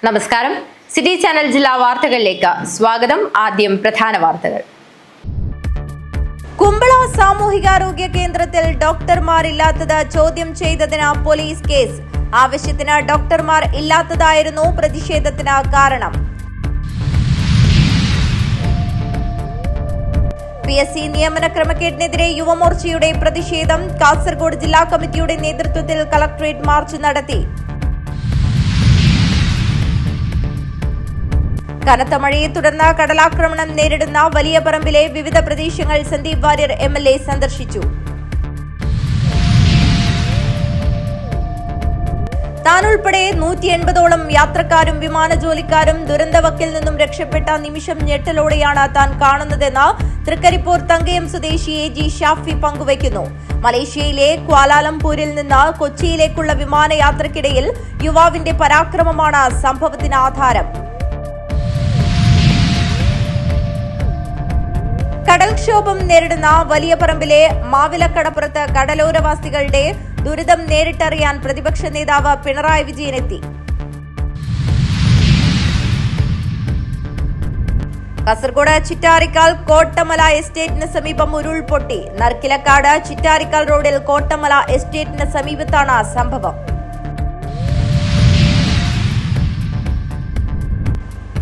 നമസ്കാരം. City channel ജില്ലാ വാർത്തകളിലേക്ക് സ്വാഗതം. ആദ്യം പ്രധാന വാർത്തകൾ. കുമ്പള സാമൂഹികാരോഗ്യ കേന്ദ്രത്തിൽ ഡോക്ടർമാരില്ലാത്തത് ചോദ്യം ചെയ്തതിന് പോലീസ് കേസ്. ആവശ്യത്തിന് ഡോക്ടർമാർ ഇല്ലാത്തതായിരുന്നു പ്രതിഷേധത്തിന് കാരണം. PSC നിയമന ക്രമക്കേടിനെതിരെ യുവമോർച്ചയുടെ പ്രതിഷേധം. കാസർഗോഡ് ജില്ലാ കമ്മിറ്റിയുടെ നേതൃത്വത്തിൽ കളക്ടറേറ്റ് മാർച്ച് നടത്തി. കനത്ത മഴയെ തുടർന്ന് കടലാക്രമണം നേരിടുന്ന വലിയ പറമ്പിലെ വിവിധ പ്രദേശങ്ങൾ സന്ദീപ് വാര്യർ MLA സന്ദർശിച്ചു. താനുൾപ്പെടെ 180ഓളം യാത്രക്കാരും വിമാന ജോലിക്കാരും ദുരന്തവക്കിൽ നിന്നും രക്ഷപ്പെട്ട നിമിഷം ഞെട്ടലോടെയാണ് താൻ കാണുന്നതെന്ന് തൃക്കരിപ്പൂർ തങ്കയം സ്വദേശി AG ഷാഫി പങ്കുവയ്ക്കുന്നു. മലേഷ്യയിലെ ക്വാലാലംപൂരിൽ നിന്ന് കൊച്ചിയിലേക്കുള്ള വിമാനയാത്രക്കിടയിൽ യുവാവിന്റെ പരാക്രമമാണ് സംഭവത്തിന് ആധാരം. കടൽക്ഷോഭം നേരിടുന്ന വലിയ പറമ്പിലെ മാവിലക്കടപ്പുറത്ത് കടലോരവാസികളുടെ ദുരിതം നേരിട്ടറിയാൻ പ്രതിപക്ഷ നേതാവ് പിണറായി വിജയൻ എത്തി. കാസർഗോഡ് ചിറ്റാരിക്കാൽ കോട്ടമല എസ്റ്റേറ്റിന് സമീപം ഉരുൾപൊട്ടി. നർക്കിലക്കാട് ചിറ്റാരിക്കാൽ റോഡിൽ കോട്ടമല എസ്റ്റേറ്റിന് സമീപത്താണ് സംഭവം.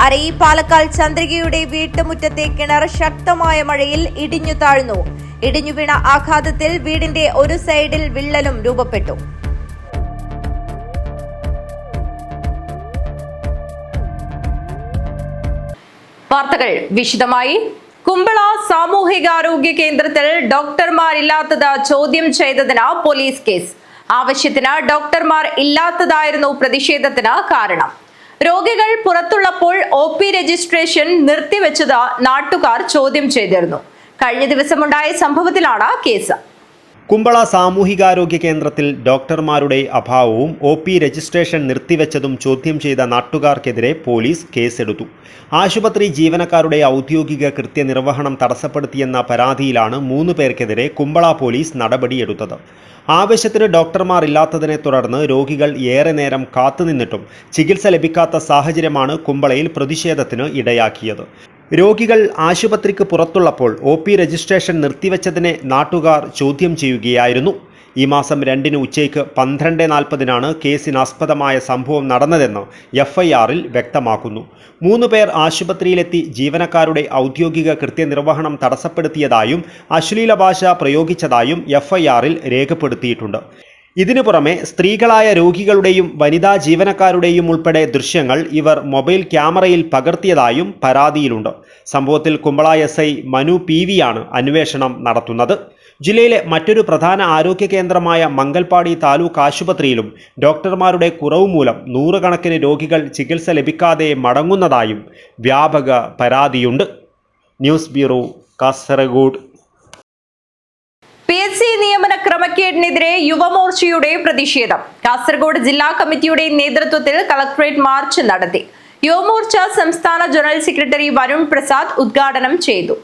അരയി പാലക്കാൽ ചന്ദ്രികയുടെ വീട്ടുമുറ്റത്തെ കിണർ ശക്തമായ മഴയിൽ ഇടിഞ്ഞു താഴ്ന്നു. ഇടിഞ്ഞു വീണ ആഘാതത്തിൽ വീടിന്റെ ഒരു സൈഡിൽ വിള്ളലും രൂപപ്പെട്ടു. വാർത്തകൾ വിശദമായി. കുമ്പള സാമൂഹികാരോഗ്യ കേന്ദ്രത്തിൽ ഡോക്ടർമാരില്ലാത്തത് ചോദ്യം ചെയ്തതിന് പോലീസ് കേസ്. ആവശ്യത്തിന് ഡോക്ടർമാർ ഇല്ലാത്തതായിരുന്നു പ്രതിഷേധത്തിന് കാരണം. രോഗികൾ പുറത്തുള്ളപ്പോൾ OP രജിസ്ട്രേഷൻ നിർത്തിവെച്ചത് നാട്ടുകാർ ചോദ്യം ചെയ്തിരുന്നു. കഴിഞ്ഞ ദിവസമുണ്ടായ സംഭവത്തിലാണ് കേസ്. കുമ്പള സാമൂഹികാരോഗ്യ കേന്ദ്രത്തിൽ ഡോക്ടർമാരുടെ അഭാവവും OP രജിസ്ട്രേഷൻ നിർത്തിവെച്ചതും ചോദ്യം ചെയ്ത നാട്ടുകാർക്കെതിരെ പോലീസ് കേസെടുത്തു. ആശുപത്രി ജീവനക്കാരുടെ ഔദ്യോഗിക കൃത്യനിർവഹണം തടസ്സപ്പെടുത്തിയെന്ന പരാതിയിലാണ് 3 പേർക്കെതിരെ കുമ്പള പോലീസ് നടപടിയെടുത്തത്. ആവശ്യത്തിന് ഡോക്ടർമാർ ഇല്ലാത്തതിനെ തുടർന്ന് രോഗികൾ ഏറെ നേരം കാത്തുനിന്നിട്ടും ചികിത്സ ലഭിക്കാത്ത സാഹചര്യമാണ് കുമ്പളയിൽ പ്രതിഷേധത്തിന് ഇടയാക്കിയത്. രോഗികൾ ആശുപത്രിക്ക് പുറത്തുള്ളപ്പോൾ OP രജിസ്ട്രേഷൻ നിർത്തിവെച്ചതിനെ നാട്ടുകാർ ചോദ്യം ചെയ്യുകയായിരുന്നു. ഈ മാസം 2 ഉച്ചയ്ക്ക് 12:40 കേസിനാസ്പദമായ സംഭവം നടന്നതെന്ന് FIR-ൽ വ്യക്തമാക്കുന്നു. 3 പേർ ആശുപത്രിയിലെത്തി ജീവനക്കാരുടെ ഔദ്യോഗിക കൃത്യനിർവഹണം തടസ്സപ്പെടുത്തിയതായും അശ്ലീല ഭാഷ പ്രയോഗിച്ചതായും FIR-ൽ രേഖപ്പെടുത്തിയിട്ടുണ്ട്. ഇതിനു പുറമെ സ്ത്രീകളായ രോഗികളുടെയും വനിതാ ജീവനക്കാരുടെയും ഉൾപ്പെടെ ദൃശ്യങ്ങൾ ഇവർ മൊബൈൽ ക്യാമറയിൽ പകർത്തിയതായും പരാതിയിലുണ്ട്. സംഭവത്തിൽ കുമ്പള SI മനു PV ആണ് അന്വേഷണം നടത്തുന്നത്. ജില്ലയിലെ മറ്റൊരു പ്രധാന ആരോഗ്യ കേന്ദ്രമായ മംഗൽപാടി താലൂക്ക് ആശുപത്രിയിലും ഡോക്ടർമാരുടെ കുറവ് മൂലം 100 കണക്കിന് രോഗികൾ ചികിത്സ ലഭിക്കാതെ മടങ്ങുന്നതായും വ്യാപക പരാതിയുണ്ട്. News bureau, Kasaragod. PSC നിയമന ക്രമക്കേടിനെതിരെ യുവമോർച്ചയുടെ പ്രതിഷേധം. കാസർഗോഡ് ജില്ലാ കമ്മിറ്റിയുടെ നേതൃത്വത്തിൽ കളക്ടറേറ്റ് മാർച്ച് നടത്തി. യുവമോർച്ച സംസ്ഥാന ജനറൽ സെക്രട്ടറി വരുൺ പ്രസാദ് ഉദ്ഘാടനം ചെയ്തു.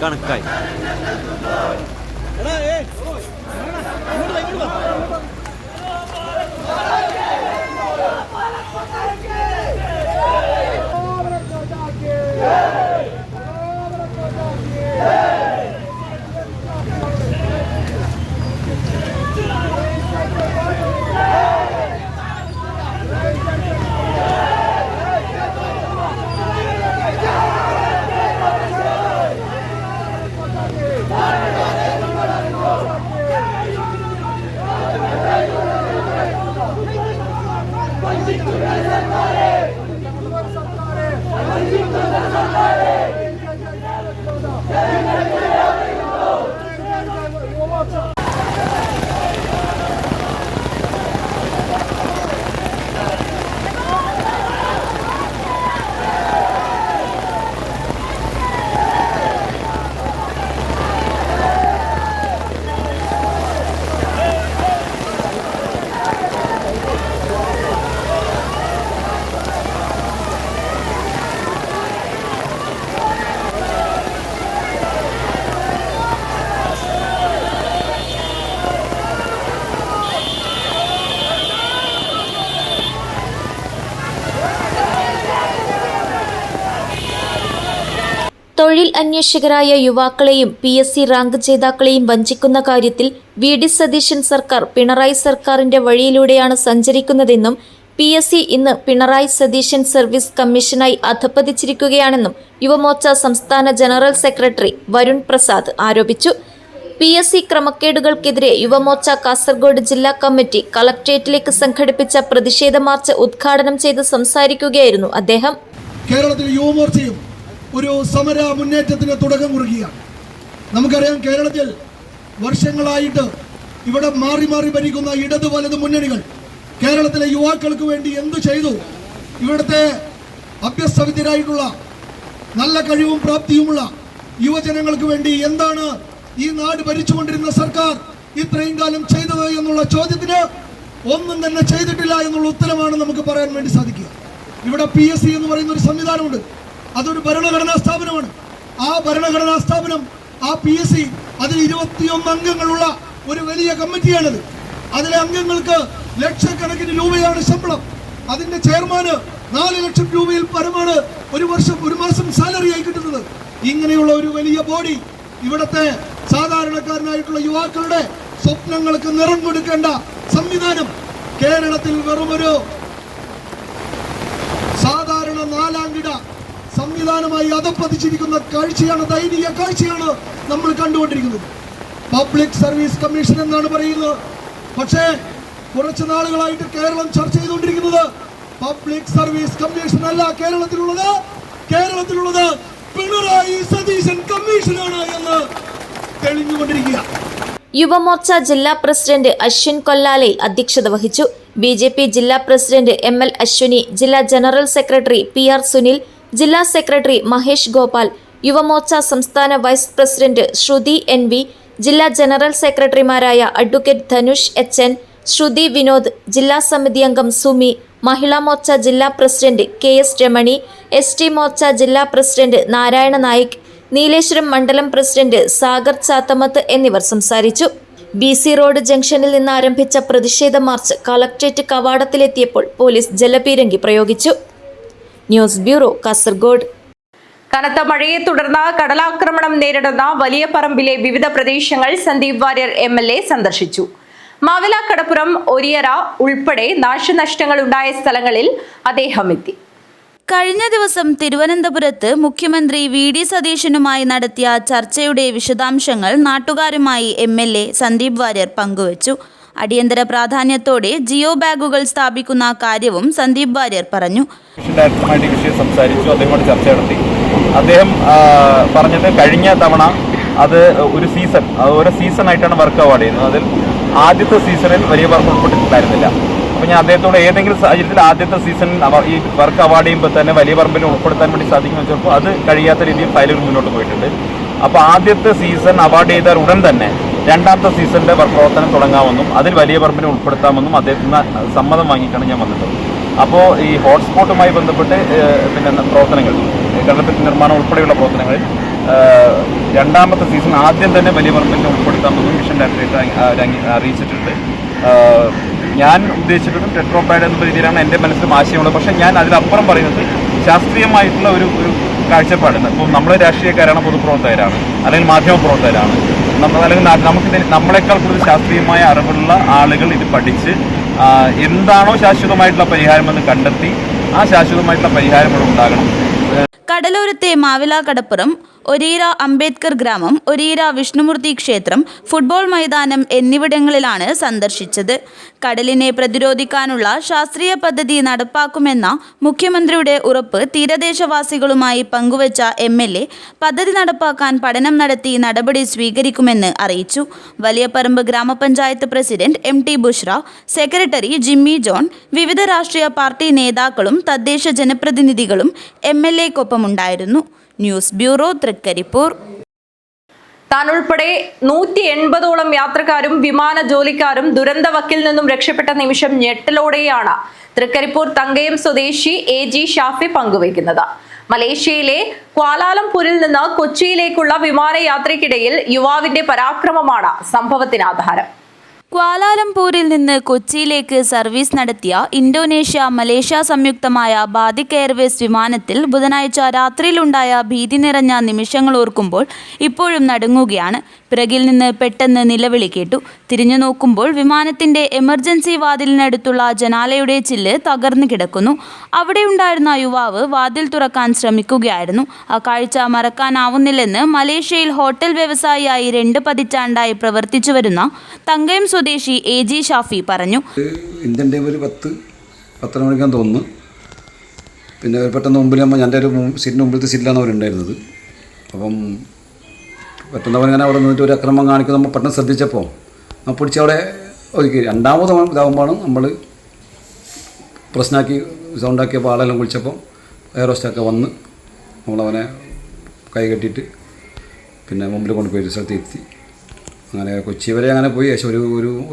കണക്കായി सरकार തൊഴിൽ അന്വേഷകരായ യുവാക്കളെയും PSC റാങ്ക് ജേതാക്കളെയും വഞ്ചിക്കുന്ന കാര്യത്തിൽ VD സതീശൻ സർക്കാർ പിണറായി സർക്കാരിന്റെ വഴിയിലൂടെയാണ് സഞ്ചരിക്കുന്നതെന്നും PSC ഇന്ന് പിണറായി സതീശൻ സർവീസ് കമ്മീഷനായി അധപ്പതിച്ചിരിക്കുകയാണെന്നും യുവമോർച്ച സംസ്ഥാന ജനറൽ സെക്രട്ടറി വരുൺ പ്രസാദ് ആരോപിച്ചു. PSC ക്രമക്കേടുകൾക്കെതിരെ യുവമോർച്ച കാസർഗോഡ് ജില്ലാ കമ്മിറ്റി കളക്ട്രേറ്റിലേക്ക് സംഘടിപ്പിച്ച പ്രതിഷേധ മാർച്ച് ഉദ്ഘാടനം ചെയ്ത് സംസാരിക്കുകയായിരുന്നു അദ്ദേഹം. കേരളത്തിൽ യുവമോർച്ചയും ഒരു സമര മുന്നേറ്റത്തിന് തുടക്കം കുറിക്കുകയാണ്. നമുക്കറിയാം, കേരളത്തിൽ വർഷങ്ങളായിട്ട് ഇവിടെ മാറി മാറി ഭരിക്കുന്ന ഇടത് വലത് മുന്നണികൾ കേരളത്തിലെ യുവാക്കൾക്ക് വേണ്ടി എന്തു ചെയ്തു? ഇവിടുത്തെ അഭ്യസ്തവിദ്യരായിട്ടുള്ള നല്ല കഴിവും പ്രാപ്തിയുമുള്ള യുവജനങ്ങൾക്ക് വേണ്ടി എന്താണ് ഈ നാട് ഭരിച്ചുകൊണ്ടിരുന്ന സർക്കാർ ഇത്രയും കാലം ചെയ്തത് എന്നുള്ള ചോദ്യത്തിന് ഒന്നും തന്നെ ചെയ്തിട്ടില്ല എന്നുള്ള ഉത്തരമാണ് നമുക്ക് പറയാൻ വേണ്ടി സാധിക്കുക. ഇവിടെ PSC എന്ന് പറയുന്ന ഒരു സംവിധാനമുണ്ട്. അതൊരു ഭരണഘടനാ സ്ഥാപനമാണ്. ആ ഭരണഘടനാ സ്ഥാപനം, ആ PSC, അതിൽ 21 അംഗങ്ങളുള്ള ഒരു വലിയ കമ്മിറ്റിയാണത്. അതിലെ അംഗങ്ങൾക്ക് ലക്ഷക്കണക്കിന് രൂപയാണ് ശമ്പളം. അതിന്റെ ചെയർമാന് 4 ലക്ഷം രൂപയിൽ പരമാണ് ഒരു മാസം സാലറി ആയി കിട്ടുന്നത്. ഇങ്ങനെയുള്ള ഒരു വലിയ ബോഡി ഇവിടുത്തെ സാധാരണക്കാരനായിട്ടുള്ള യുവാക്കളുടെ സ്വപ്നങ്ങൾക്ക് നിറം കൊടുക്കേണ്ട സംവിധാനം കേരളത്തിൽ വെറുമൊരു സാധാരണ 4-ാം കിട സംവിധാനമായി അധപ്പതിച്ചിരിക്കുന്ന കാഴ്ചയാണ്, ദയനീയ കാഴ്ചയാണ് നമ്മൾ കണ്ടുകൊണ്ടിരിക്കുന്നത്. പബ്ലിക് സർവീസ് കമ്മീഷൻ എന്നാണ് പറയുന്നത്. പക്ഷേ കുറച്ച് നാളുകളായിട്ട് കേരളം ചർച്ച ചെയ്തുകൊണ്ടിരിക്കുന്നത് പബ്ലിക് സർവീസ് കമ്മീഷൻ അല്ല കേരളത്തിലുള്ളത് പിണറായി സതീശൻ കമ്മീഷനാണ് എന്ന് തെളിഞ്ഞുകൊണ്ടിരിക്കുക. യുവമോർച്ച ജില്ലാ പ്രസിഡന്റ് അശ്വിൻ കൊല്ലാലയിൽ അധ്യക്ഷത വഹിച്ചു. BJP ജില്ലാ പ്രസിഡന്റ് ML അശ്വിനി, ജില്ലാ ജനറൽ സെക്രട്ടറി PR സുനിൽ, ജില്ലാ സെക്രട്ടറി മഹേഷ് ഗോപാൽ, യുവമോർച്ച സംസ്ഥാന വൈസ് പ്രസിഡന്റ് ശ്രുതി NV, ജില്ലാ ജനറൽ സെക്രട്ടറിമാരായ അഡ്വക്കേറ്റ് ധനുഷ് HN, ശ്രുതി വിനോദ്, ജില്ലാ സമിതി അംഗം സുമി, മഹിളാ മോർച്ച ജില്ലാ president KS Ramani, ST Morcha ജില്ലാ പ്രസിഡന്റ് നാരായണ നായിക്, നീലേശ്വരം മണ്ഡലം പ്രസിഡന്റ് സാഗർ ചാത്തമത്ത് എന്നിവർ സംസാരിച്ചു. BC റോഡ് ജംഗ്ഷനിൽ നിന്ന് ആരംഭിച്ച പ്രതിഷേധ മാർച്ച് കളക്ട്രേറ്റ് കവാടത്തിലെത്തിയപ്പോൾ പോലീസ് ജലപീരങ്കി പ്രയോഗിച്ചു. News bureau, Kasaragod. കനത്ത മഴയെ തുടർന്ന് കടലാക്രമണം നേരിടുന്ന വലിയ പറമ്പിലെ വിവിധ പ്രദേശങ്ങൾ സന്ദീപ് വാര്യർ MLA സന്ദർശിച്ചു. മാവില, കടപ്പുറം, ഒരിയറ ഉൾപ്പെടെ നാശനഷ്ടങ്ങൾ ഉണ്ടായ സ്ഥലങ്ങളിൽ അദ്ദേഹം എത്തി. കഴിഞ്ഞ ദിവസം തിരുവനന്തപുരത്ത് മുഖ്യമന്ത്രി VD സതീശനുമായി നടത്തിയ ചർച്ചയുടെ വിശദാംശങ്ങൾ നാട്ടുകാരുമായി MLA സന്ദീപ് വാര്യർ പങ്കുവച്ചു. അടിയന്തര പ്രാധാന്യത്തോടെ ജിയോ ബാഗുകൾ സ്ഥാപിക്കുന്ന കാര്യവും സന്ദീപ് വാര്യർ പറഞ്ഞു. വിഷയം സംസാരിച്ചു, അദ്ദേഹം ചർച്ച നടത്തി. അദ്ദേഹം പറഞ്ഞത് കഴിഞ്ഞ തവണ അത് ഒരു സീസണായിട്ടാണ് വർക്ക് അവാർഡ് ചെയ്യുന്നത്. അതിൽ ആദ്യത്തെ സീസണിൽ വലിയ വർക്ക് ഉൾപ്പെട്ടിട്ടുണ്ടായിരുന്നില്ല. അപ്പോൾ ഞാൻ അദ്ദേഹത്തോട് ഏതെങ്കിലും സാഹചര്യത്തിൽ ആദ്യത്തെ സീസണിൽ ഈ വർക്ക് അവാർഡ് ചെയ്യുമ്പോൾ തന്നെ വലിയ പറമ്പിൽ ഉൾപ്പെടുത്താൻ വേണ്ടി സാധിക്കുമെന്ന് വെച്ചപ്പോൾ അത് കഴിയാത്ത രീതിയിൽ ഫയലുകൾ മുന്നോട്ട് പോയിട്ടുണ്ട്. അപ്പോൾ ആദ്യത്തെ സീസൺ അവാർഡ് ചെയ്താൽ ഉടൻ തന്നെ രണ്ടാമത്തെ സീസണിൻ്റെ പ്രവർത്തനം തുടങ്ങാമെന്നും അതിൽ വലിയ പറമ്പിനെ ഉൾപ്പെടുത്താമെന്നും അദ്ദേഹത്തിന് സമ്മതം വാങ്ങിയിട്ടാണ് ഞാൻ വന്നിട്ടുള്ളത്. അപ്പോൾ ഈ ഹോട്ട്സ്പോട്ടുമായി ബന്ധപ്പെട്ട് പിന്നെ പ്രവർത്തനങ്ങൾ, കടൽഭിത്തി നിർമ്മാണം ഉൾപ്പെടെയുള്ള പ്രവർത്തനങ്ങളിൽ രണ്ടാമത്തെ സീസൺ ആദ്യം തന്നെ വലിയ പറമ്പിനെ ഉൾപ്പെടുത്താമെന്നും മിഷൻ ഡയറക്ടറേറ്റ് അറിയിച്ചിട്ടുണ്ട്. ഞാൻ ഉദ്ദേശിച്ചിട്ടും ടെട്രോപാഡ് എന്ന രീതിയിലാണ് എൻ്റെ മനസ്സിലും ആശയമുള്ളത്. പക്ഷേ ഞാൻ അതിലപ്പുറം പറയുന്നത് ശാസ്ത്രീയമായിട്ടുള്ള ഒരു കാഴ്ചപ്പാടുണ്ട്. ഇപ്പോൾ നമ്മൾ രാഷ്ട്രീയക്കാരാണ്, പൊതുപ്രവർത്തകരാണ്, അല്ലെങ്കിൽ മാധ്യമപ്രവർത്തകരാണ്, അല്ലെങ്കിൽ നമ്മളെക്കാൾ കൂടുതൽ ശാസ്ത്രീയമായ അറിവുള്ള ആളുകൾ ഇത് പഠിച്ച് എന്താണോ ശാശ്വതമായിട്ടുള്ള പരിഹാരമെന്ന് കണ്ടെത്തി ആ ശാശ്വതമായിട്ടുള്ള പരിഹാരം ഇവിടെ ഉണ്ടാകണം. കടലോരത്തെ മാവില, കടപ്പുറം, ഒരീര അംബേദ്കർ ഗ്രാമം, ഒരീര വിഷ്ണുമൂർത്തി ക്ഷേത്രം, ഫുട്ബോൾ മൈതാനം എന്നിവിടങ്ങളിലാണ് സന്ദർശിച്ചത്. കടലിനെ പ്രതിരോധിക്കാനുള്ള ശാസ്ത്രീയ പദ്ധതി നടപ്പാക്കുമെന്ന മുഖ്യമന്ത്രിയുടെ ഉറപ്പ് തീരദേശവാസികളുമായി പങ്കുവച്ച MLA പദ്ധതി നടപ്പാക്കാൻ പഠനം നടത്തി നടപടി സ്വീകരിക്കുമെന്ന് അറിയിച്ചു. വലിയപറമ്പ് ഗ്രാമപഞ്ചായത്ത് president MT Bushra, secretary Jimmy John, വിവിധ രാഷ്ട്രീയ പാർട്ടി നേതാക്കളും തദ്ദേശ ജനപ്രതിനിധികളും MLA-ക്കൊപ്പമുണ്ടായിരുന്നു. News bureau, Trikaripur. താൻ ഉൾപ്പെടെ 180ഓളം യാത്രക്കാരും വിമാന ജോലിക്കാരും ദുരന്തവക്കിൽ നിന്നും രക്ഷപ്പെട്ട നിമിഷം ഞെട്ടലോടെയാണ് തൃക്കരിപ്പൂർ തങ്കയം സ്വദേശി AG ഷാഫി പങ്കുവയ്ക്കുന്നത്. മലേഷ്യയിലെ ക്വാലാലംപൂരിൽ നിന്ന് കൊച്ചിയിലേക്കുള്ള വിമാനയാത്രയ്ക്കിടയിൽ യുവാവിന്റെ പരാക്രമമാണ് സംഭവത്തിന് ആധാരം. ക്വാലാലംപൂരിൽ നിന്ന് കൊച്ചിയിലേക്ക് സർവീസ് നടത്തിയ ഇന്തോനേഷ്യ മലേഷ്യ സംയുക്തമായ ബാദിക് എയർവേസ് വിമാനത്തിൽ ബുധനാഴ്ച രാത്രിയിലുണ്ടായ ഭീതി നിറഞ്ഞ നിമിഷങ്ങൾ ഓർക്കുമ്പോൾ ഇപ്പോഴും നടുങ്ങുകയാണ്. പിറകിൽ നിന്ന് പെട്ടെന്ന് നിലവിളി കേട്ടു. തിരിഞ്ഞു നോക്കുമ്പോൾ വിമാനത്തിന്റെ എമർജൻസി വാതിലിനടുത്തുള്ള ജനാലയുടെ ചില്ല് തകർന്നു കിടക്കുന്നു. അവിടെയുണ്ടായിരുന്ന യുവാവ് വാതിൽ തുറക്കാൻ ശ്രമിക്കുകയായിരുന്നു. ആ കാഴ്ച മറക്കാനാവുന്നില്ലെന്ന് മലേഷ്യയിൽ ഹോട്ടൽ വ്യവസായിയായി 2 പതിറ്റാണ്ടായി പ്രവർത്തിച്ചു വരുന്ന തങ്കയം സ്വദേശി AG ഷാഫി പറഞ്ഞു. ഇന്ത്യൻ ടൈം ഒരു 10 മണിക്കാന്ന് തോന്നുന്നു. പിന്നെ പെട്ടെന്ന് മുമ്പിൽ എൻ്റെ ഒരു സീറ്റിന് മുമ്പിലത്തെ സീറ്റിലാണ് അവരുണ്ടായിരുന്നത്. അപ്പം പെട്ടെന്ന് അവരിങ്ങനെ അവിടെ നിന്നിട്ട് ഒരു അക്രമം കാണിക്കുന്നത് നമ്മൾ പെട്ടെന്ന് ശ്രദ്ധിച്ചപ്പോൾ നമ്മൾ പിടിച്ച് അവിടെ ഒതുക്കി. രണ്ടാമത് ഇതാകുമ്പോഴാണ് നമ്മൾ പ്രശ്നമാക്കി സൗണ്ടാക്കിയപ്പോൾ ആളെല്ലാം വിളിച്ചപ്പോൾ എയർ ഹോസ്റ്റൊക്കെ വന്ന് നമ്മളവനെ കൈ കെട്ടിയിട്ട് പിന്നെ മുമ്പിൽ കൊണ്ടുപോയി ഒരു സ്ഥലത്ത് എത്തി. അങ്ങനെ കൊച്ചി വരെ അങ്ങനെ പോയി. ഏകദേശം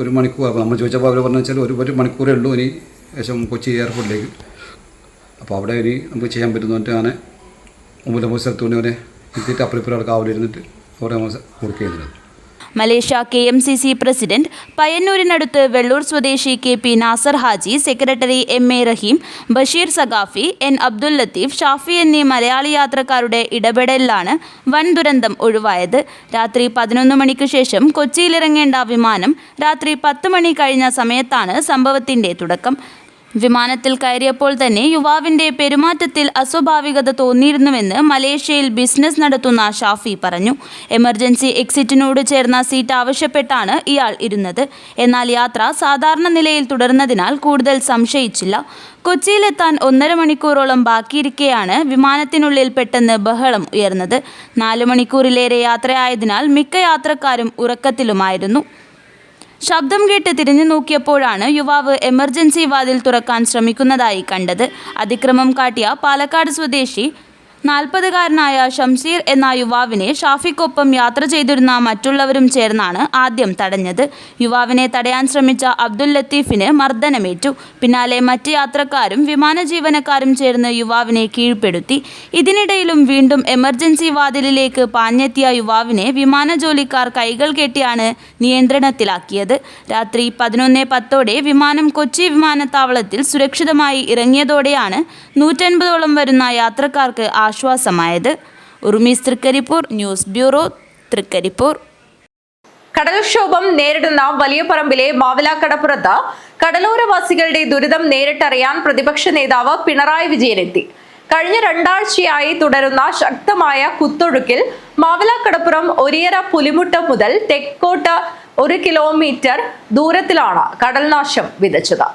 ഒരു മണിക്കൂർ. അപ്പോൾ നമ്മൾ ചോദിച്ചപ്പോൾ അവർ പറഞ്ഞു വെച്ചാൽ ഒരു മണിക്കൂറേ ഉള്ളൂ ഇനി ഏകദേശം കൊച്ചി എയർപോർട്ടിലേക്ക്. അപ്പോൾ അവിടെ ഇനി നമുക്ക് ചെയ്യാൻ പറ്റുന്നിട്ട് അങ്ങനെ മുമ്പിൽ പോയി സ്ഥലത്ത് കൊണ്ട് അവനെ എത്തിയിട്ട് അപ്പുറം അവിടെ കാവലിരുന്നിട്ട് അവിടെ നമ്മൾ കൊടുക്കുകയായിരുന്നു. മലേഷ്യ KMCC പ്രസിഡന്റ്, പയ്യന്നൂരിനടുത്ത് വെള്ളൂർ സ്വദേശി KP Nasar Haji, secretary MA Rahim, Basheer Saqafi, N Abdul Latheef, Shafi എന്നീ മലയാളി യാത്രക്കാരുടെ ഇടപെടലിലാണ് വൻ ദുരന്തം ഒഴിവായത്. രാത്രി 11 മണിക്ക് ശേഷം കൊച്ചിയിലിറങ്ങേണ്ട വിമാനം രാത്രി 10 മണി കഴിഞ്ഞ സമയത്താണ് സംഭവത്തിന്റെ തുടക്കം. വിമാനത്തിൽ കയറിയപ്പോൾ തന്നെ യുവാവിന്റെ പെരുമാറ്റത്തിൽ അസ്വാഭാവികത തോന്നിയിരുന്നുവെന്ന് മലേഷ്യയിൽ ബിസിനസ് നടത്തുന്ന ഷാഫി പറഞ്ഞു. എമർജൻസി എക്സിറ്റിനോട് ചേർന്ന സീറ്റ് ആവശ്യപ്പെട്ടാണ് ഇയാൾ ഇരുന്നത്. എന്നാൽ യാത്ര സാധാരണ നിലയിൽ തുടർന്നതിനാൽ കൂടുതൽ സംശയിച്ചില്ല. കൊച്ചിയിലെത്താൻ 1.5 മണിക്കൂറോളം ബാക്കിയിരിക്കെയാണ് വിമാനത്തിനുള്ളിൽ പെട്ടെന്ന് ബഹളം ഉയർന്നത്. 4 മണിക്കൂറിലേറെ യാത്രയായതിനാൽ മിക്ക യാത്രക്കാരും ഉറക്കത്തിലുമായിരുന്നു. ശബ്ദം കേട്ട് തിരിഞ്ഞു നോക്കിയപ്പോഴാണ് യുവാവ് എമർജൻസി വാതിൽ തുറക്കാൻ ശ്രമിക്കുന്നതായി കണ്ടത്. അതിക്രമം കാട്ടിയ പാലക്കാട് സ്വദേശി 40-കാരനായ ഷംസീർ എന്ന യുവാവിനെ ഷാഫിക്കൊപ്പം യാത്ര ചെയ്തിരുന്ന മറ്റുള്ളവരും ചേർന്നാണ് ആദ്യം തടഞ്ഞത്. യുവാവിനെ തടയാൻ ശ്രമിച്ച അബ്ദുൽ ലത്തീഫിന് മർദ്ദനമേറ്റു. പിന്നാലെ മറ്റ് യാത്രക്കാരും വിമാന ജീവനക്കാരും ചേർന്ന് യുവാവിനെ കീഴ്പ്പെടുത്തി. ഇതിനിടയിലും വീണ്ടും എമർജൻസി വാതിലിലേക്ക് പാഞ്ഞെത്തിയ യുവാവിനെ വിമാന ജോലിക്കാർ കൈകൾ കെട്ടിയാണ് നിയന്ത്രണത്തിലാക്കിയത്. രാത്രി 11:10 വിമാനം കൊച്ചി വിമാനത്താവളത്തിൽ സുരക്ഷിതമായി ഇറങ്ങിയതോടെയാണ് 150ഓളം വരുന്ന യാത്രക്കാർക്ക് ആശ്വാസമായത്. ഉറുമീസ് തൃക്കരിപ്പൂർ, ന്യൂസ് ബ്യൂറോ, തൃക്കരിപ്പൂർ. കടൽക്ഷോഭം നേരിടുന്ന വലിയ പറമ്പിലെ മാവിലാക്കടപ്പുറത്ത് കടലോരവാസികളുടെ ദുരിതം നേരിട്ടറിയാൻ പ്രതിപക്ഷ നേതാവ് പിണറായി വിജയൻ എത്തി. കഴിഞ്ഞ 2 ആഴ്ചയായി തുടരുന്ന ശക്തമായ കുത്തൊഴുക്കിൽ മാവിലാക്കടപ്പുറം ഒരിയറ പുലിമുട്ട് മുതൽ തെക്കോട്ട് 1 കിലോമീറ്റർ ദൂരത്തിലാണ് കടൽനാശം വിതച്ചത്.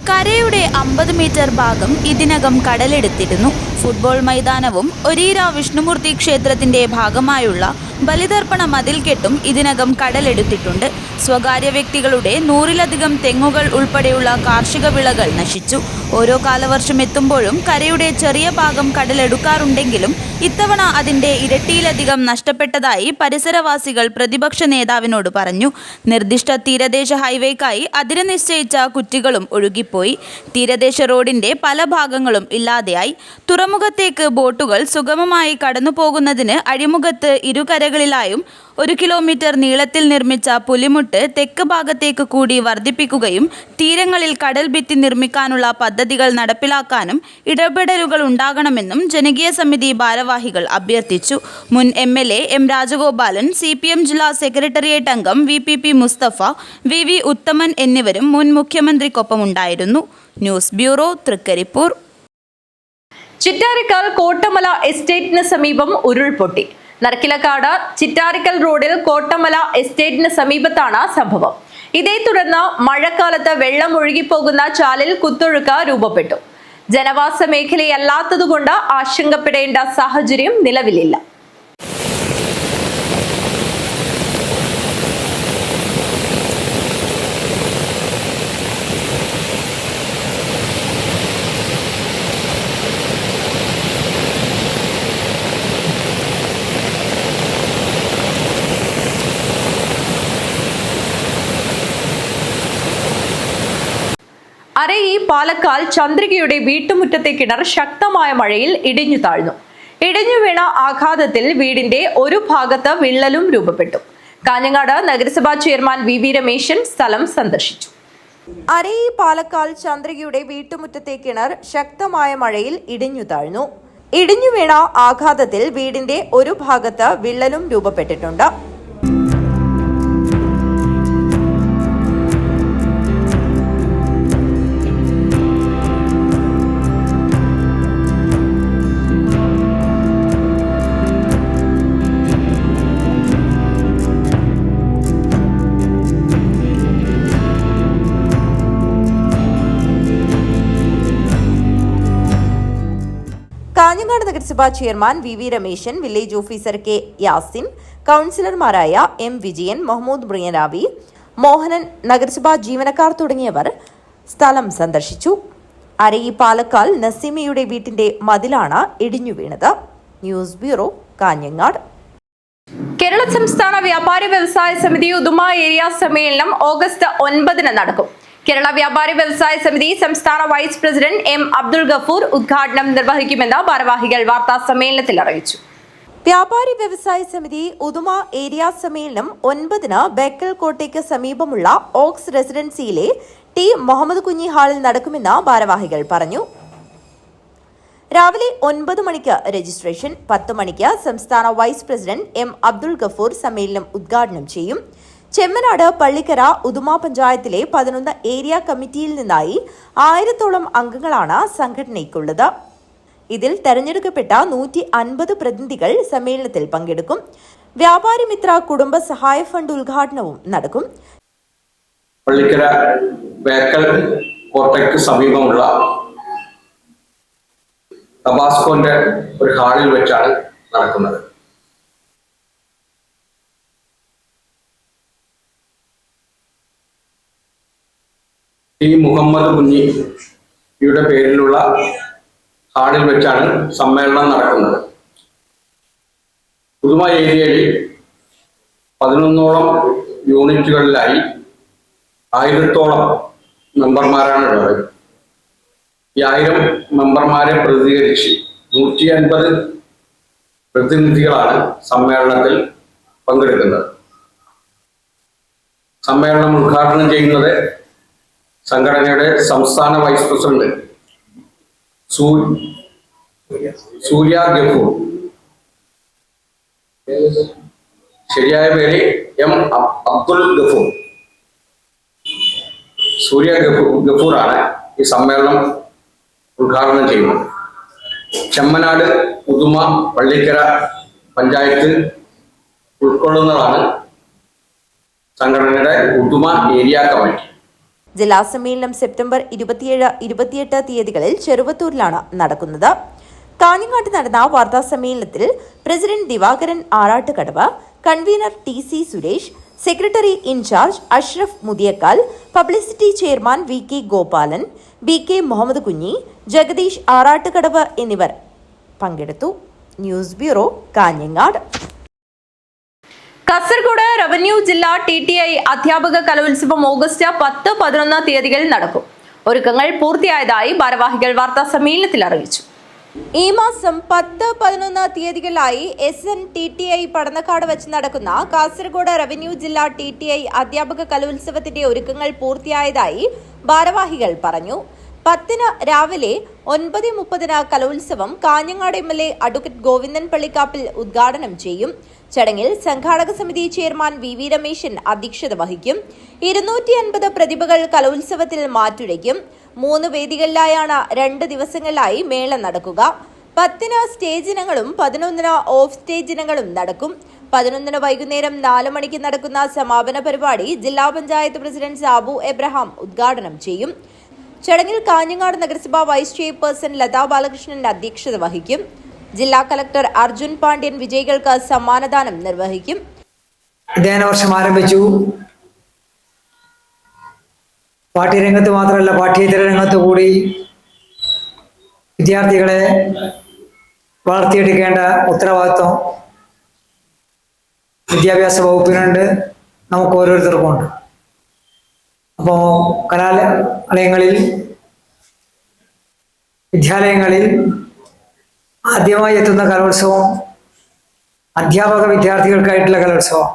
കരയുടെ 50 മീറ്റർ ഭാഗം ഇതിനകം കടലെടുത്തിരുന്നു. ഫുട്ബോൾ മൈതാനവും ഒരീര വിഷ്ണുമൂർത്തി ക്ഷേത്രത്തിന്റെ ഭാഗമായുള്ള ബലിതർപ്പണ മതിൽക്കെട്ടും ഇതിനകം കടലെടുത്തിട്ടുണ്ട്. സ്വകാര്യ വ്യക്തികളുടെ 100-ലധികം തെങ്ങുകൾ ഉൾപ്പെടെയുള്ള കാർഷിക വിളകൾ നശിച്ചു. ഓരോ കാലവർഷം എത്തുമ്പോഴും കരയുടെ ചെറിയ ഭാഗം കടലെടുക്കാറുണ്ടെങ്കിലും ഇത്തവണ അതിന്റെ ഇരട്ടിയിലധികം നഷ്ടപ്പെട്ടതായി പരിസരവാസികൾ പ്രതിപക്ഷ നേതാവിനോട് പറഞ്ഞു. നിർദ്ദിഷ്ട തീരദേശ ഹൈവേക്കായി അതിര് നിശ്ചയിച്ച കുറ്റികളും ഒഴുകിപ്പോയി. തീരദേശ റോഡിന്റെ പല ഭാഗങ്ങളും ഇല്ലാതെയായി. തുറമുഖത്തേക്ക് ബോട്ടുകൾ സുഗമമായി കടന്നുപോകുന്നതിന് അഴിമുഖത്ത് ഇരുകരകളിലായും 1 കിലോമീറ്റർ നീളത്തിൽ നിർമ്മിച്ച പുലിമുട്ട് തെക്ക് ഭാഗത്തേക്ക് കൂടി വർദ്ധിപ്പിക്കുകയും തീരങ്ങളിൽ കടൽ ഭിത്തി നിർമ്മിക്കാനുള്ള പദ്ധതികൾ നടപ്പിലാക്കാനും ഇടപെടലുകൾ ഉണ്ടാകണമെന്നും ജനകീയ സമിതി ഭാരവാഹികൾ അഭ്യർത്ഥിച്ചു. മുൻ MLA M രാജഗോപാലൻ, CPM ജില്ലാ സെക്രട്ടേറിയറ്റ് അംഗം VPP മുസ്തഫ, VV ഉത്തമൻ എന്നിവരും മുൻ മുഖ്യമന്ത്രിക്കൊപ്പമുണ്ടായിരുന്നു. News bureau, Thrikkaripur. ചിറ്റാരിക്കൽ കോട്ടമല എസ്റ്റേറ്റിന് സമീപം ഉരുൾപൊട്ടി. നർക്കിലക്കാട് ചിറ്റാരിക്കൽ റോഡിൽ കോട്ടമല എസ്റ്റേറ്റിന് സമീപത്താണ് സംഭവം. ഇതേ തുടർന്ന് മഴക്കാലത്ത് വെള്ളം ഒഴുകിപ്പോകുന്ന ചാലിൽ കുത്തൊഴുക്ക് രൂപപ്പെട്ടു. ജനവാസ മേഖലയല്ലാത്തതുകൊണ്ട് ആശങ്കപ്പെടേണ്ട സാഹചര്യം നിലവിലില്ല. അരയി പാലക്കാൽ ചന്ദ്രികയുടെ വീട്ടുമുറ്റത്തെ കിണർ ശക്തമായ മഴയിൽ ഇടിഞ്ഞു താഴ്ന്നു. ഇടിഞ്ഞു വീണ ആഘാതത്തിൽ വീടിന്റെ ഒരു ഭാഗത്ത് വിള്ളലും രൂപപ്പെട്ടു. കാഞ്ഞങ്ങാട് നഗരസഭാ ചെയർമാൻ വി രമേശൻ സ്ഥലം സന്ദർശിച്ചു. അരയി പാലക്കാൽ ചന്ദ്രികയുടെ വീട്ടുമുറ്റത്തെ കിണർ ശക്തമായ മഴയിൽ ഇടിഞ്ഞു താഴ്ന്നു. ഇടിഞ്ഞു വീണ ആഘാതത്തിൽ വീടിന്റെ ഒരു ഭാഗത്ത് വിള്ളലും രൂപപ്പെട്ടിട്ടുണ്ട്. കാഞ്ഞങ്ങാട് നഗരസഭാ chairman V Rameshan, village officer K Yasin, കൌൺസിലർമാരായ എം വിജയൻ, മുഹമ്മദ് ബ്രിയനാവി, മോഹനൻ, നഗരസഭാ ജീവനക്കാർ തുടങ്ങിയവർ സ്ഥലം സന്ദർശിച്ചു. അരയി പാലക്കാൽ നസീമയുടെ വീട്ടിന്റെ മതിലാണ് ഇടിഞ്ഞു വീണത്. News bureau, Kanhangad. കേരള സംസ്ഥാന വ്യാപാരി വ്യവസായ സമിതി ഉദുമ ഏരിയ സമ്മേളനം ഓഗസ്റ്റ് 9 നടക്കും. കേരള വ്യാപാരി വ്യവസായ സമിതി സംസ്ഥാന vice president M Abdul Gafoor ഉദ്ഘാടനം നിർവഹിക്കുമെന്ന് ഭാരവാഹികൾ വാർത്താ സമ്മേളനത്തിൽ അറിയിച്ചു. വ്യാപാരി വ്യവസായ സമിതി ഉദുമ ഏരിയ സമ്മേളനം 9 ബേക്കൽ കോട്ടയ്ക്ക് സമീപമുള്ള ഓക്സ് റെസിഡൻസിയിലെ ടി മുഹമ്മദ് കുഞ്ഞി ഹാളിൽ നടക്കുമെന്ന് ഭാരവാഹികൾ പറഞ്ഞു. രാവിലെ 9 മണിക്ക് രജിസ്ട്രേഷൻ, 10 മണിക്ക് സംസ്ഥാന vice president M Abdul Gafoor സമ്മേളനം ഉദ്ഘാടനം ചെയ്യും. ചെമ്മനാട് പള്ളിക്കര ഉദുമ പഞ്ചായത്തിലെ 11 ഏരിയ കമ്മിറ്റിയിൽ നിന്നായി 1000-ഓളം അംഗങ്ങളാണ് സംഘടനയ്ക്കുള്ളത്. ഇതിൽ തെരഞ്ഞെടുക്കപ്പെട്ട 150 പ്രതിനിധികൾ സമ്മേളനത്തിൽ പങ്കെടുക്കും. വ്യാപാരി മിത്ര കുടുംബ സഹായ ഫണ്ട് ഉദ്ഘാടനവും നടക്കും. പള്ളിക്കര ബേക്കൽ കോട്ടയ്ക്ക് സമീപമുള്ള തബാസ്കോന്റെ ഒരു ഹാളിൽ വെച്ചാണ് നടക്കുന്നത്. ടി മുഹമ്മദ് കുഞ്ഞിയുടെ പേരിലുള്ള ഹാളിൽ വെച്ചാണ് സമ്മേളനം നടക്കുന്നത്. ഉദുമ ഏരിയയിൽ 11ഓളം യൂണിറ്റുകളിലായി 1000-ഓളം മെമ്പർമാരാണുള്ളത്. ഈ 1000 മെമ്പർമാരെ പ്രതിനിധീകരിച്ച് 150 പ്രതിനിധികളാണ് സമ്മേളനത്തിൽ പങ്കെടുക്കുന്നത്. സമ്മേളനം ഉദ്ഘാടനം ചെയ്യുന്നത് സംഘടനയുടെ സംസ്ഥാന വൈസ് പ്രസിഡന്റ് സൂര്യ ഗഫൂർ, ശരിയായ പേര് എം അബ്ദുൾ ഗഫൂർ, സൂര്യ ഗഫൂറാണ് ഈ സമ്മേളനം ഉദ്ഘാടനം ചെയ്യുന്നത്. ചെമ്മനാട് ഉദുമ പള്ളിക്കര പഞ്ചായത്ത് ഉൾക്കൊള്ളുന്നതാണ് സംഘടനയുടെ ഉദുമ ഏരിയ കമ്മിറ്റി. ജില്ലാ സമ്മേളനം സെപ്റ്റംബർ 27, 28 തീയതികളിൽ ചെറുവത്തൂരിലാണ് നടക്കുന്നത്. കാഞ്ഞങ്ങാട്ട് നടന്ന വാർത്താ സമ്മേളനത്തിൽ president Divakaran Arattukadavu, convener TC Suresh, secretary in charge Ashraf Muthiyakkal, publicity chairman VK Gopalan, BK Muhammad Kunhi, Jagadish Arattukadavu എന്നിവർ പങ്കെടുത്തു. News bureau, Kanhangad. Kasaragod revenue ജില്ലാ TTI അധ്യാപക കലോത്സവം ഓഗസ്റ്റ് 10, 11 തീയതികളിൽ നടക്കും. ഒരുക്കങ്ങൾ പൂർത്തിയായതായി ഭാരവാഹികൾ വാർത്താ സമ്മേളനത്തിൽ അറിയിച്ചു. ഈ മാസം 10, 11 തീയതികളിലായി SNTTI പടന്നക്കാട് വെച്ച് നടക്കുന്ന കാസർഗോഡ് റവന്യൂ ജില്ലാ TTI അധ്യാപക കലോത്സവത്തിന്റെ ഒരുക്കങ്ങൾ പൂർത്തിയായതായി ഭാരവാഹികൾ പറഞ്ഞു. 10 രാവിലെ 9:30 കലോത്സവം കാഞ്ഞങ്ങാട് MLA അഡ്വക്കേറ്റ് ഗോവിന്ദൻ പള്ളിക്കാപ്പിൽ ഉദ്ഘാടനം ചെയ്യും. ചടങ്ങിൽ സംഘാടക സമിതി ചെയർമാൻ വി രമേശൻ അധ്യക്ഷത വഹിക്കും. 250 പ്രതിഭകൾ കലോത്സവത്തിൽ മാറ്റുരയ്ക്കും. 3 വേദികളിലായാണ് 2 ദിവസങ്ങളിലായി മേള നടക്കുക. 10 സ്റ്റേജ് ഇനങ്ങളും 11 ഓഫ് സ്റ്റേജ് ഇനങ്ങളും നടക്കും. 11 വൈകുന്നേരം 4 മണിക്ക് നടക്കുന്ന സമാപന പരിപാടി ജില്ലാ പഞ്ചായത്ത് പ്രസിഡന്റ് സാബു എബ്രഹാം ഉദ്ഘാടനം ചെയ്യും. ചടങ്ങിൽ കാഞ്ഞങ്ങാട് നഗരസഭ വൈസ് ചെയർപേഴ്സൺ ലതാ ബാലകൃഷ്ണൻ അധ്യക്ഷത വഹിക്കും. ജില്ലാ കളക്ടർ അർജുൻ പാണ്ഡ്യൻ വിജയികൾക്ക് സമ്മാനദാനം നിർവഹിക്കും. അധ്യയന വർഷം ആരംഭിച്ചു. പാഠ്യരംഗത്ത് മാത്രമല്ല, പാഠ്യേതര രംഗത്ത് കൂടി വിദ്യാർത്ഥികളെ വളർത്തിയെടുക്കേണ്ട ഉത്തരവാദിത്വം വിദ്യാഭ്യാസ വകുപ്പിനുണ്ട്, നമുക്ക് ഓരോരുത്തർക്കുമുണ്ട്. അപ്പോൾ കലാലയങ്ങളിൽ, വിദ്യാലയങ്ങളിൽ ആദ്യമായി എത്തുന്ന കലോത്സവം അധ്യാപക വിദ്യാർത്ഥികൾക്കായിട്ടുള്ള കലോത്സവം.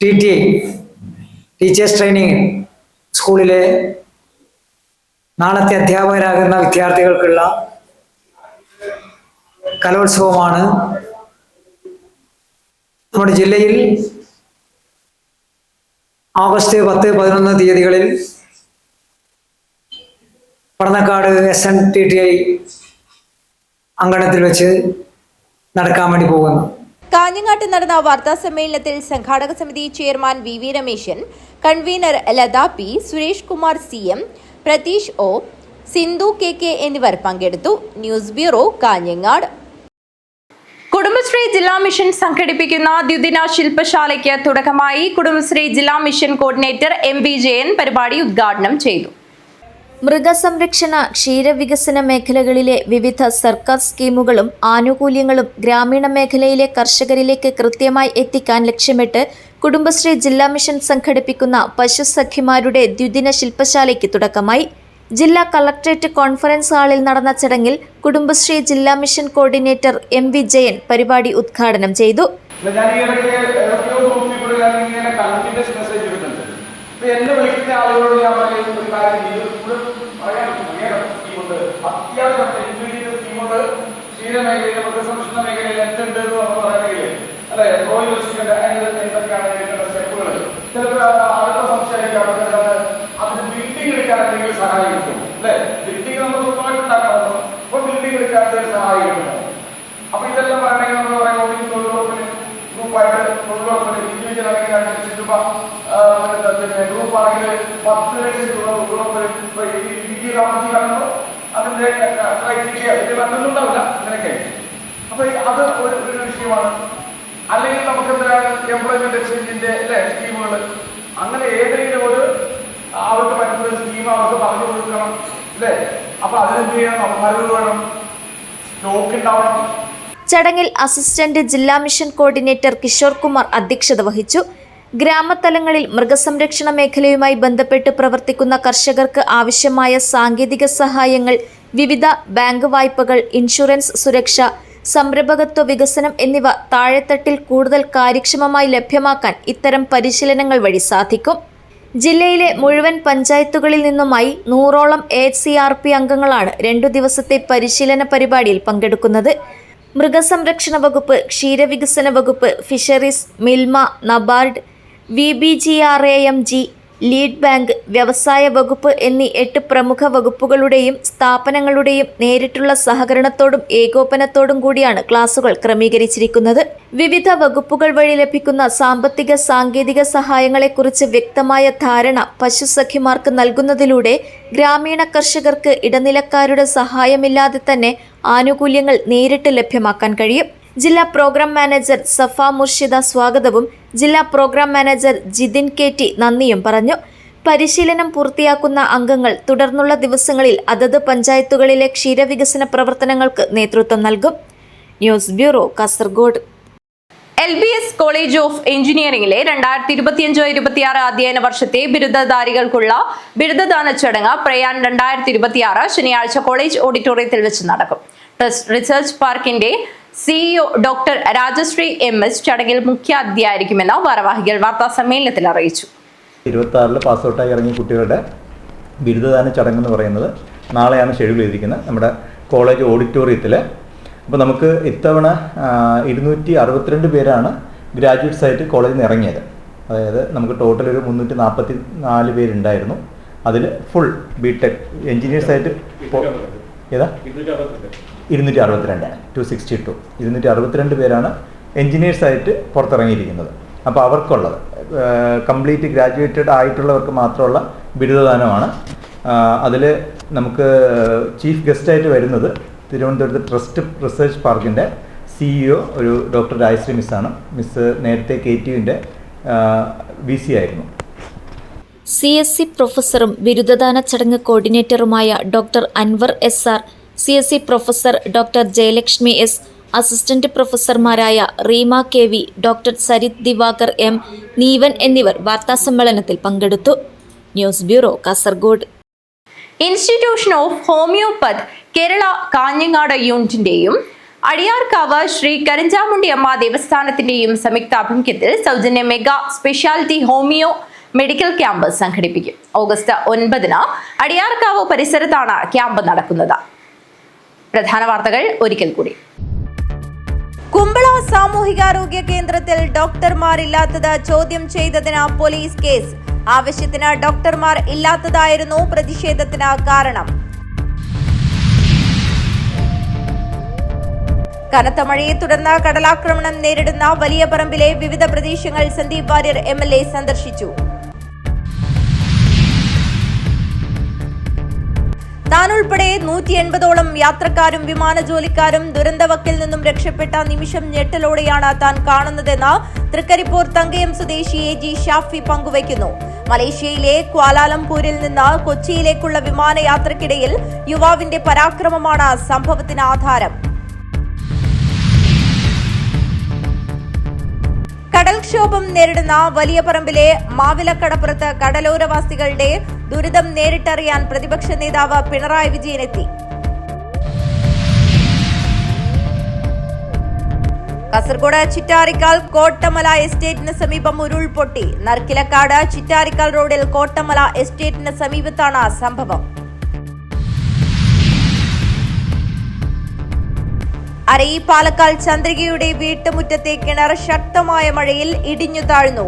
TTA ടീച്ചേഴ്സ് ട്രെയിനിങ് സ്കൂളിലെ നാളത്തെ അധ്യാപകരാകുന്ന വിദ്യാർത്ഥികൾക്കുള്ള കലോത്സവമാണ് നമ്മുടെ ജില്ലയിൽ ഓഗസ്റ്റ് 10-11 തീയതികളിൽ പടന്നക്കാട് SNTTI അങ്കണത്തിൽ വെച്ച് നടക്കാൻ വേണ്ടി പോകുന്നു. കാഞ്ഞങ്ങാട്ട് നടന്ന വാർത്താ സമ്മേളനത്തിൽ സംഘാടക സമിതി chairman VV Rameshan, convener Latha P, Suresh Kumar CM, Pratheesh O, Sindhu KK എന്നിവർ പങ്കെടുത്തു. News bureau, Kanhangad. കുടുംബശ്രീ ജില്ലാ മിഷൻ സംഘടിപ്പിക്കുന്ന ദ്വിദിന ശില്പശാലയ്ക്ക് തുടക്കമായി. കുടുംബശ്രീ ജില്ലാ മിഷൻ കോർഡിനേറ്റർ MV ജയൻ പരിപാടി ഉദ്ഘാടനം ചെയ്തു. മൃഗസംരക്ഷണ, ക്ഷീരവികസന മേഖലകളിലെ വിവിധ സർക്കാർ സ്കീമുകളും ആനുകൂല്യങ്ങളും ഗ്രാമീണ മേഖലയിലെ കർഷകരിലേക്ക് കൃത്യമായി എത്തിക്കാൻ ലക്ഷ്യമിട്ട് കുടുംബശ്രീ ജില്ലാ മിഷൻ സംഘടിപ്പിക്കുന്ന പശുസഖിമാരുടെ ദ്വിദിന ശില്പശാലയ്ക്ക് തുടക്കമായി. ജില്ലാ കളക്ടറേറ്റ് കോൺഫറൻസ് ഹാളിൽ നടന്ന ചടങ്ങിൽ കുടുംബശ്രീ ജില്ലാ മിഷൻ കോർഡിനേറ്റർ MV ജയൻ പരിപാടി ഉദ്ഘാടനം ചെയ്തു. എന്നെ വിളിക്കുന്ന ആളുകളോട് ഞാൻ പറയുന്ന ഒരു കാര്യം അത്യാവശ്യം സ്കീമുണ്ട്. ക്ഷീരമേഖലയിൽ, മൃഗസംരക്ഷണ മേഖലയിൽ എന്തുണ്ട് എന്ന് പറയുകയില്ലേ, അല്ലെ? റോയൽ എന്തൊക്കെയാണ് സ്റ്റെപ്പുകൾ. ചിലപ്പോൾ അടുത്ത സംശയം അതിന് ബിൽഡിംഗ് എടുക്കാൻ എന്തെങ്കിലും സഹായം കിട്ടും, അല്ലെ? ബിൽഡിംഗ് നമ്മൾ സ്വന്തമായിട്ട് ഉണ്ടാക്കാറുണ്ട്. അപ്പൊ ബിൽഡിംഗ് എടുക്കാൻ എന്തെങ്കിലും സഹായം കിട്ടുമോ? അപ്പൊ ഇതെല്ലാം പറയണമെങ്കിൽ നമ്മൾ പറയുമ്പോൾ തൊഴിലുറപ്പിന് ഗ്രൂപ്പായിട്ട് തൊഴിലുറപ്പിന് ഇൻഡിവിജ്വൽ ആണെങ്കിൽ 2 ലക്ഷം രൂപ, ഗ്രൂപ്പ് ആണെങ്കിൽ 10 ലക്ഷം രൂപ തൊഴിലുറപ്പിന് ഇടുക്കി താമസിക്കാറുണ്ടോ അതിന്റെ ക്രൈറ്റീരിയ ഉണ്ടാവില്ല അങ്ങനെയൊക്കെ. അപ്പൊ അത് ഒരു വിഷയമാണ്. അല്ലെങ്കിൽ നമുക്ക് എന്താണ് എംപ്ലോയ്മെന്റ് എക്സ്ചേഞ്ചിന്റെ സ്കീമുകൾ, അങ്ങനെ ഏതെങ്കിലും ഒരു അവർക്ക് പറ്റുന്ന ഒരു സ്കീം അവർക്ക് പറഞ്ഞു കൊടുക്കണം, അല്ലേ? അപ്പൊ അതിനെന്ത് ചെയ്യണം? മരുന്ന് വേണം, സ്റ്റോക്ക് ഉണ്ടാവണം. ചടങ്ങിൽ അസിസ്റ്റന്റ് ജില്ലാ മിഷൻ കോർഡിനേറ്റർ കിഷോർ കുമാർ അധ്യക്ഷത വഹിച്ചു. ഗ്രാമതലങ്ങളിൽ മൃഗസംരക്ഷണ മേഖലയുമായി ബന്ധപ്പെട്ട് പ്രവർത്തിക്കുന്ന കർഷകർക്ക് ആവശ്യമായ സാങ്കേതിക സഹായങ്ങൾ, വിവിധ ബാങ്ക് വായ്പകൾ, ഇൻഷുറൻസ് സുരക്ഷ, സംരംഭകത്വ വികസനം എന്നിവ താഴെത്തട്ടിൽ കൂടുതൽ കാര്യക്ഷമമായി ലഭ്യമാക്കാൻ ഇത്തരം പരിശീലനങ്ങൾ വഴി സാധിക്കും. ജില്ലയിലെ മുഴുവൻ പഞ്ചായത്തുകളിൽ നിന്നുമായി 100ഓളം AHCRP അംഗങ്ങളാണ് 2 ദിവസത്തെ പരിശീലന പരിപാടിയിൽ പങ്കെടുക്കുന്നത്. മൃഗസംരക്ഷണ വകുപ്പ്, ക്ഷീരവികസന വകുപ്പ്, fisheries, Milma, NABARD, VBGRAMG, lead bank, വ്യവസായ വകുപ്പ് എന്നീ 8 പ്രമുഖ വകുപ്പുകളുടെയും സ്ഥാപനങ്ങളുടെയും നേരിട്ടുള്ള സഹകരണത്തോടും ഏകോപനത്തോടും കൂടിയാണ് ക്ലാസുകൾ ക്രമീകരിച്ചിരിക്കുന്നത്. വിവിധ വകുപ്പുകൾ വഴി ലഭിക്കുന്ന സാമ്പത്തിക സാങ്കേതിക സഹായങ്ങളെക്കുറിച്ച് വ്യക്തമായ ധാരണ പശുസഖിമാർക്ക് നൽകുന്നതിലൂടെ ഗ്രാമീണ കർഷകർക്ക് ഇടനിലക്കാരുടെ സഹായമില്ലാതെ തന്നെ ആനുകൂല്യങ്ങൾ നേരിട്ട് ലഭ്യമാക്കാൻ കഴിയും. ജില്ലാ പ്രോഗ്രാം മാനേജർ സഫ മുർഷിദ സ്വാഗതവും ജില്ലാ പ്രോഗ്രാം മാനേജർ ജിതിൻ KT നന്ദിയും പറഞ്ഞു. പരിശീലനം പൂർത്തിയാക്കുന്ന അംഗങ്ങൾ തുടർന്നുള്ള ദിവസങ്ങളിൽ അതത് പഞ്ചായത്തുകളിലെ ക്ഷീരവികസന പ്രവർത്തനങ്ങൾക്ക് നേതൃത്വം നൽകും. News bureau, Kasaragod. LBS college of എഞ്ചിനീയറിംഗിലെ 2025-26 അധ്യയന വർഷത്തെ ബിരുദധാരികൾക്കുള്ള ബിരുദദാന ചടങ്ങ് പ്രയാൻ 2026 ശനിയാഴ്ച കോളേജ് ഓഡിറ്റോറിയത്തിൽ വെച്ച് നടക്കും. ട്രസ്റ്റ് റിസർച്ച് പാർക്കിന്റെ CEO ഡോക്ടർ രാജശ്രീ MS ചടങ്ങിൽ മുഖ്യ അധ്യായിരിക്കുമെന്ന് ഭാരവാഹികൾ വാർത്താ സമ്മേളനത്തിൽ അറിയിച്ചു. 26 പാസ്ഔട്ടായി ഇറങ്ങിയ കുട്ടികളുടെ ബിരുദദാന ചടങ്ങ് എന്ന് പറയുന്നത് നാളെയാണ് ഷെഡ്യൂൾ ചെയ്തിരിക്കുന്നത് നമ്മുടെ കോളേജ് ഓഡിറ്റോറിയത്തിൽ. അപ്പോൾ നമുക്ക് ഇത്തവണ 262 പേരാണ് ഗ്രാജുവേറ്റ്സ് ആയിട്ട് കോളേജിൽ നിന്ന് ഇറങ്ങിയത്. അതായത് നമുക്ക് ടോട്ടൽ ഒരു 344 പേരുണ്ടായിരുന്നു. അതിൽ ഫുൾ BTech എഞ്ചിനീയേഴ്സായിട്ട് ഏതാ 262 262 പേരാണ് എഞ്ചിനീയേഴ്സായിട്ട് പുറത്തിറങ്ങിയിരിക്കുന്നത്. അപ്പോൾ അവർക്കുള്ളത് കംപ്ലീറ്റ് ഗ്രാജുവേറ്റഡ് ആയിട്ടുള്ളവർക്ക് മാത്രമുള്ള ബിരുദദാനമാണ്. അതിൽ നമുക്ക് ചീഫ് ഗസ്റ്റായിട്ട് വരുന്നത് തിരുവനന്തപുരത്ത് ട്രസ്റ്റ് റിസർച്ച് പാർക്കിൻ്റെ CEO ഒരു ഡോക്ടർ രാജശ്രീ മിസ്സാണ്. മിസ് നേരത്തെ KTUവിൻ്റെ VC ആയിരുന്നു. CSC പ്രൊഫസറും ബിരുദദാന ചടങ്ങ് കോർഡിനേറ്ററുമായ doctor Anwar SR, CSC professor doctor Jayalakshmi S, assistant പ്രൊഫസർമാരായ Reema KV, doctor Sarith Divakar M, Neevan എന്നിവർ വാർത്താസമ്മേളനത്തിൽ പങ്കെടുത്തു. News bureau, Kasaragod. Institution of homoeopath Kerala Kanhangad യൂണിറ്റിന്റെയും അടിയാർക്കാവ് ശ്രീ കരിഞ്ചാമുണ്ടി അമ്മ ദേവസ്ഥാനത്തിന്റെയും സംയുക്താഭിമുഖ്യത്തിൽ സൗജന്യ mega speciality homeo medical camp സംഘടിപ്പിക്കും. ഓഗസ്റ്റ് 9-ന് അടിയാർക്കാവ് പരിസരത്താണ് ക്യാമ്പ് നടക്കുന്നത്. പ്രധാന വാർത്തകൾ ഒരിക്കൽ കൂടി. കുമ്പള സാമൂഹികാരോഗ്യ കേന്ദ്രത്തിൽ ഡോക്ടർമാരില്ലാത്തത് ചോദ്യം ചെയ്തതിന് പോലീസ് കേസ്. ആവശ്യത്തിന് ഡോക്ടർമാർ ഇല്ലാത്തതായിരുന്നു പ്രതിഷേധത്തിന് കാരണം. കനത്ത മഴയെ തുടർന്ന് കടലാക്രമണം നേരിടുന്ന വലിയ പറമ്പിലെ വിവിധ പ്രദേശങ്ങൾ സന്ദീപ് വാര്യർ MLA സന്ദർശിച്ചു. താനുൾപ്പെടെ 180ഓളം യാത്രക്കാരും വിമാന ജോലിക്കാരും ദുരന്തവക്കിൽ നിന്നും രക്ഷപ്പെട്ട നിമിഷം ഞെട്ടലോടെയാണ് താൻ കാണുന്നതെന്ന് തൃക്കരിപ്പൂർ തങ്കയം സ്വദേശി AG ഷാഫി പങ്കുവയ്ക്കുന്നു. മലേഷ്യയിലെ ക്വാലാലംപൂരിൽ നിന്ന് കൊച്ചിയിലേക്കുള്ള വിമാനയാത്രക്കിടയിൽ യുവാവിന്റെ പരാക്രമമാണ് സംഭവത്തിന് ആധാരം. കടൽക്ഷോഭം നേരിടുന്ന വലിയ പറമ്പിലെ മാവിലക്കടപ്പുറത്ത് കടലോരവാസികളുടെ ദുരിതം നേരിട്ടറിയാൻ പ്രതിപക്ഷ നേതാവ് പിണറായി വിജയൻ എത്തി. കാസർഗോഡ് ചിറ്റാരിക്കാൽ കോട്ടമല എസ്റ്റേറ്റിന് സമീപം ഉരുൾപൊട്ടി. നർക്കിലക്കാട് ചിറ്റാരിക്കാൽ റോഡിൽ കോട്ടമല എസ്റ്റേറ്റിന് സമീപത്താണ് സംഭവം. അരയി പാലക്കാൽ ചന്ദ്രികയുടെ വീട്ടുമുറ്റത്തെ കിണർ ശക്തമായ മഴയിൽ ഇടിഞ്ഞു താഴ്ന്നു.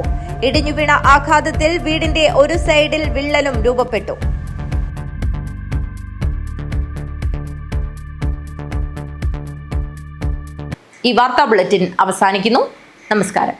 ഇടിഞ്ഞു വീണ ആഘാതത്തിൽ വീടിന്റെ ഒരു സൈഡിൽ വിള്ളലും രൂപപ്പെട്ടു. ഈ വാർത്താ ബുള്ളറ്റിൻ അവസാനിക്കുന്നു. നമസ്കാരം.